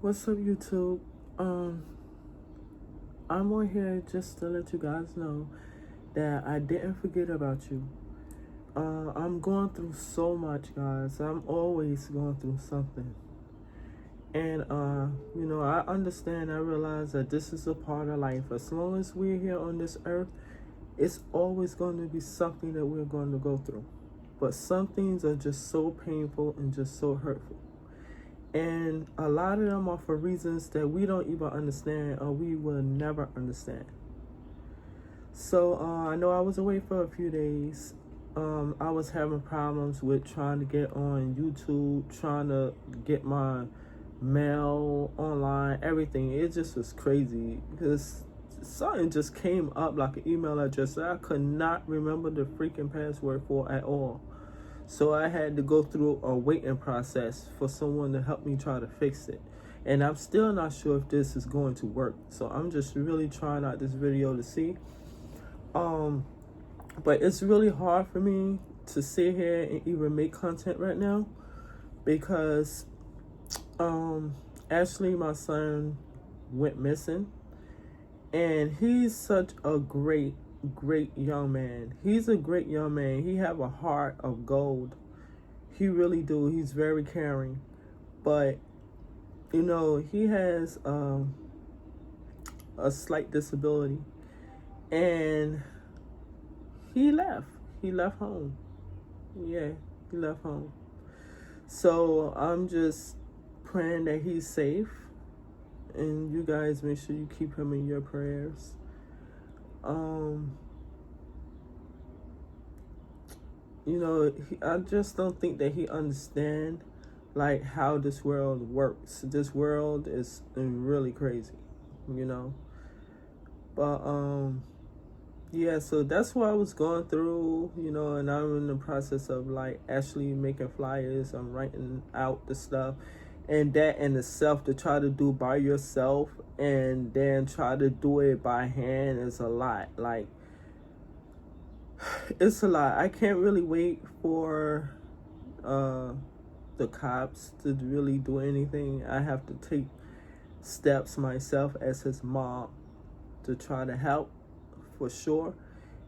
What's up, YouTube? Um, I'm on here just to let you guys know that I didn't forget about you. I'm going through so much, guys. I'm always going through something. And, I understand, I realize that this is a part of life. As long as we're here on this earth, it's always going to be something that we're going to go through. But some things are just so painful and just so hurtful. And a lot of them are for reasons that we don't even understand or we will never understand. So I know I was away for a few days. I was having problems with trying to get on YouTube, trying to get my mail online, everything. It just was crazy because something just came up like an email address that I could not remember the freaking password for at all. So I had to go through a waiting process for someone to help me try to fix it. And I'm still not sure if this is going to work. So I'm just really trying out this video to see. But it's really hard for me to sit here and even make content right now because Ashley, my son, went missing. And he's such a great young man. He's a great young man. He have a heart of gold. He really do. He's very caring. But, he has a slight disability. And he left. He left home. Yeah, he left home. So I'm just praying that he's safe. And you guys make sure you keep him in your prayers. I just don't think that he understand like how this world works. This world is really crazy, But yeah, so that's what I was going through, and I'm in the process of like actually making flyers. I'm writing out the stuff. And that in itself, to try to do by yourself and then try to do it by hand is a lot. Like, it's a lot. I can't really wait for the cops to really do anything. I have to take steps myself as his mom to try to help for sure.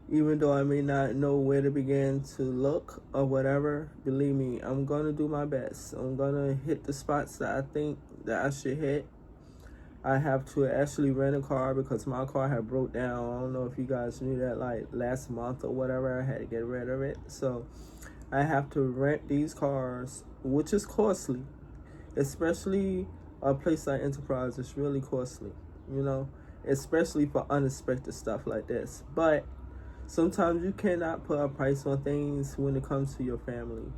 Even though I may not know where to begin to look or whatever, believe me, I'm going to do my best. I'm going to hit the spots that I think that I should hit. I have to actually rent a car because my car had broke down. I don't know if you guys knew that, like last month or whatever. I had to get rid of it. So I have to rent these cars, which is costly. Especially a place like Enterprise is really costly, especially for unexpected stuff like this. But sometimes you cannot put a price on things when it comes to your family,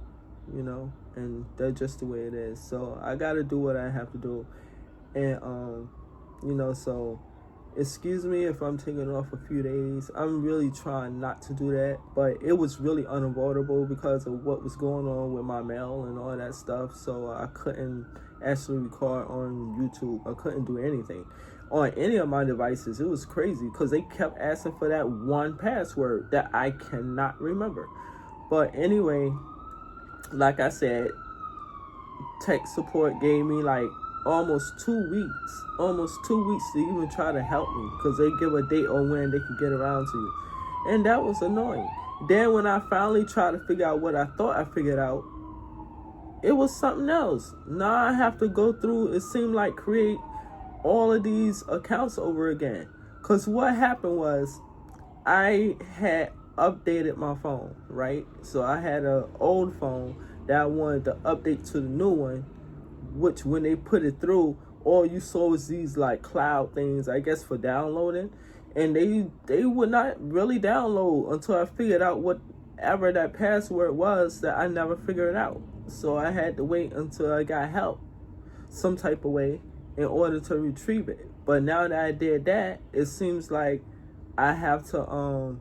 and that's just the way it is. So I got to do what I have to do. And, so excuse me if I'm taking off a few days. I'm really trying not to do that, but it was really unavoidable because of what was going on with my mail and all that stuff. So I couldn't actually record on YouTube. I couldn't do anything on any of my devices. It was crazy because they kept asking for that one password that I cannot remember. But anyway, like I said, tech support gave me like almost 2 weeks to even try to help me because they give a date on when they could get around to you. And that was annoying. Then when I finally tried to figure out what I thought I figured out, it was something else. Now I have to go through, it seemed like, create all of these accounts over again. Because what happened was I had updated my phone, right? So I had an old phone that I wanted to update to the new one, which when they put it through, all you saw was these like cloud things, I guess, for downloading. And they would not really download until I figured out whatever that password was that I never figured out. So I had to wait until I got help some type of way in order to retrieve it. But now that I did that, it seems like I have to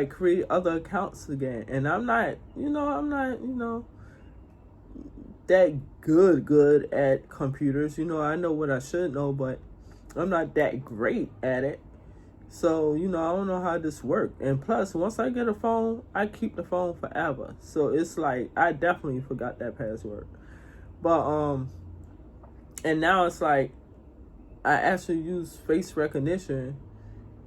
create other accounts again. And I'm not that good at computers. I know what I should know, but I'm not that great at it. So, I don't know how this works. And plus, once I get a phone, I keep the phone forever. So it's like, I definitely forgot that password. But And now it's like I actually use face recognition,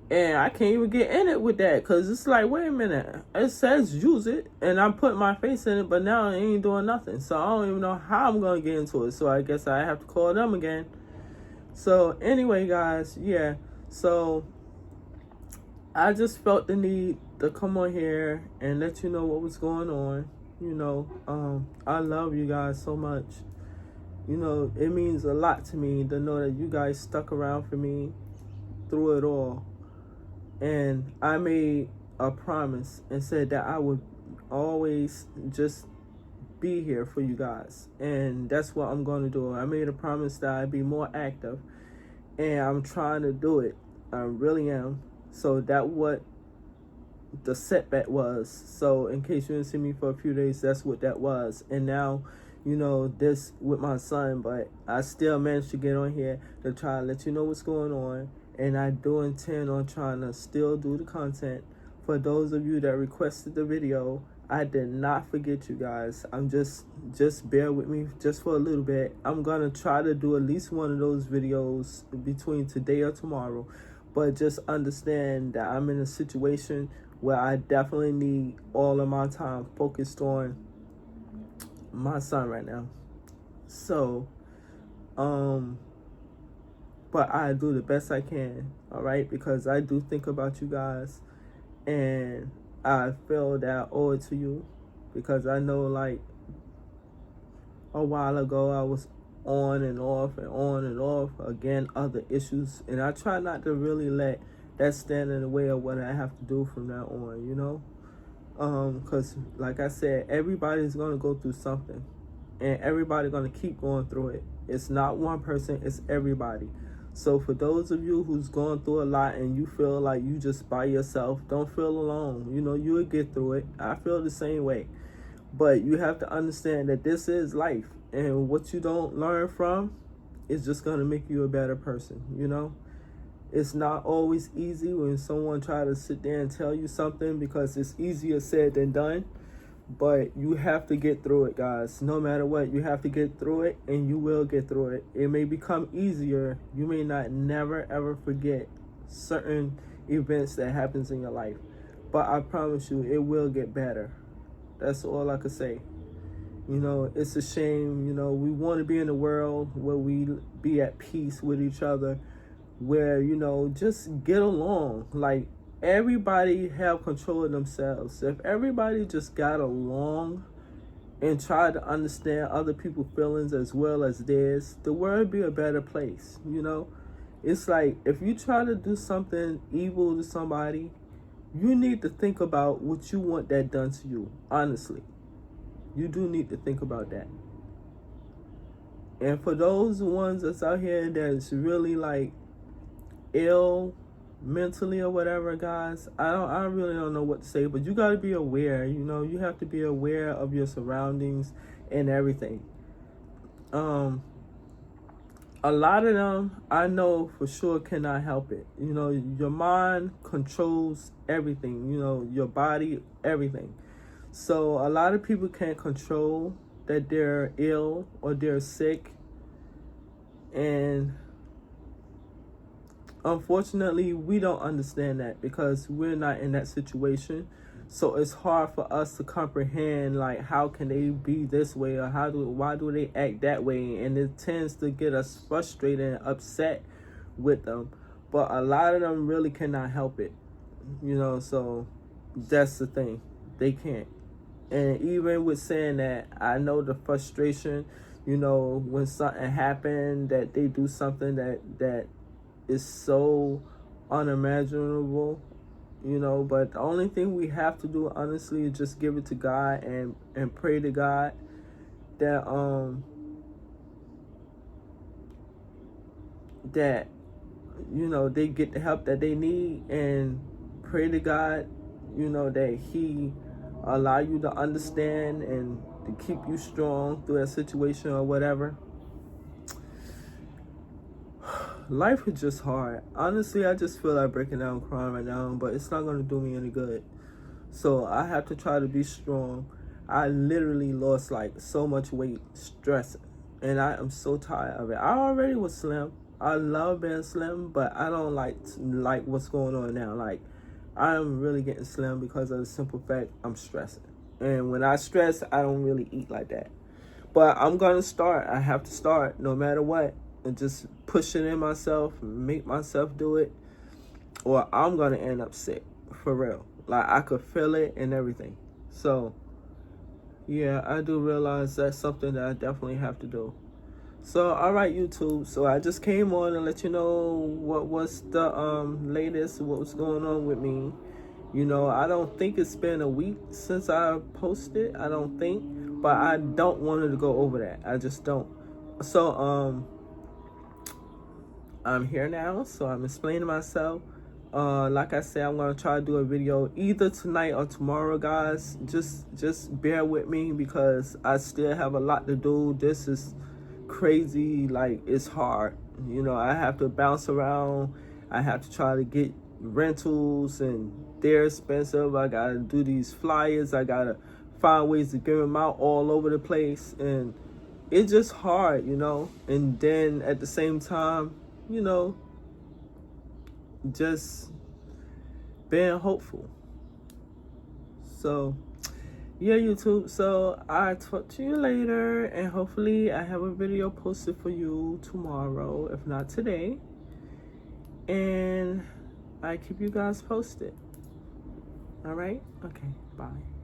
and I can't even get in it with that, because it's like, wait a minute, it says use it, and I'm putting my face in it, but now it ain't doing nothing. So I don't even know how I'm going to get into it. So I guess I have to call them again. So anyway, guys, yeah. So I just felt the need to come on here and let you know what was going on. I love you guys so much. It means a lot to me to know that you guys stuck around for me through it all. And I made a promise and said that I would always just be here for you guys. And that's what I'm going to do. I made a promise that I'd be more active. And I'm trying to do it. I really am. So that what the setback was. So in case you didn't see me for a few days, that's what that was. And now, this with my son. But I still managed to get on here to try to let you know what's going on. And I do intend on trying to still do the content. For those of you that requested the video, I did not forget you guys. I'm just bear with me just for a little bit. I'm going to try to do at least one of those videos between today or tomorrow. But just understand that I'm in a situation where I definitely need all of my time focused on my son right now. So, but I do the best I can, all right? Because I do think about you guys, and I feel that I owe it to you, because I know, like, a while ago I was on and off and on and off, again, other issues, and I try not to really let that stand in the way of what I have to do from now on, because like I said, everybody's going to go through something, and everybody's going to keep going through it. It's not one person, it's everybody. So for those of you who's going through a lot and you feel like you just by yourself, don't feel alone. You'll get through it. I feel the same way. But you have to understand that this is life. And what you don't learn from is just going to make you a better person, It's not always easy when someone try to sit there and tell you something, because it's easier said than done. But you have to get through it, guys. No matter what, you have to get through it, and you will get through it. It may become easier. You may not never, ever forget certain events that happens in your life. But I promise you, it will get better. That's all I could say. It's a shame. We want to be in a world where we be at peace with each other, where, just get along. Like, everybody have control of themselves. If everybody just got along and tried to understand other people's feelings as well as theirs, the world would be a better place. It's like, if you try to do something evil to somebody, you need to think about what you want that done to you. Honestly, you do need to think about that. And for those ones that's out here that's really like ill mentally or whatever, guys, I really don't know what to say, but you got to be aware. You have to be aware of your surroundings and everything. A lot of them, I know for sure, cannot help it. Your mind controls everything, your body, everything. So a lot of people can't control that they're ill or they're sick. And unfortunately, we don't understand that because we're not in that situation. So it's hard for us to comprehend, like, how can they be this way, or why do they act that way? And it tends to get us frustrated and upset with them. But a lot of them really cannot help it, so that's the thing. They can't. And even with saying that, I know the frustration, when something happened, that they do something that is so unimaginable, but the only thing we have to do, honestly, is just give it to God and pray to God that they get the help that they need, and pray to God, that He allow you to understand and to keep you strong through that situation or whatever. Life is just hard. Honestly, I just feel like breaking down crying right now, but it's not going to do me any good. So I have to try to be strong. I literally lost like so much weight stressing. And I am so tired of it. I already was slim. I love being slim, but I don't like what's going on now. Like, I'm really getting slim because of the simple fact I'm stressing. And when I stress, I don't really eat like that. But I'm going to start. I have to start no matter what. And just push it in myself, make myself do it. Or I'm going to end up sick. For real. Like, I could feel it and everything. So, yeah, I do realize that's something that I definitely have to do. So, all right, YouTube. So, I just came on and let you know what was the latest, what was going on with me. You know, I don't think it's been a week since I posted. I don't think. But I don't want to go over that. I just don't. So, I'm here now. So, I'm explaining myself. Like I said, I'm gonna try to do a video either tonight or tomorrow, guys. Just bear with me because I still have a lot to do. This is crazy. Like, it's hard. You know, I have to bounce around. I have to try to get rentals, and they're expensive. I gotta do these flyers. I gotta find ways to give them out all over the place, and it's just hard, you know. And then at the same time, you know, just being hopeful. So, yeah, YouTube. So, I'll talk to you later. And hopefully, I have a video posted for you tomorrow, if not today. And I keep you guys posted. All right? Okay. Bye.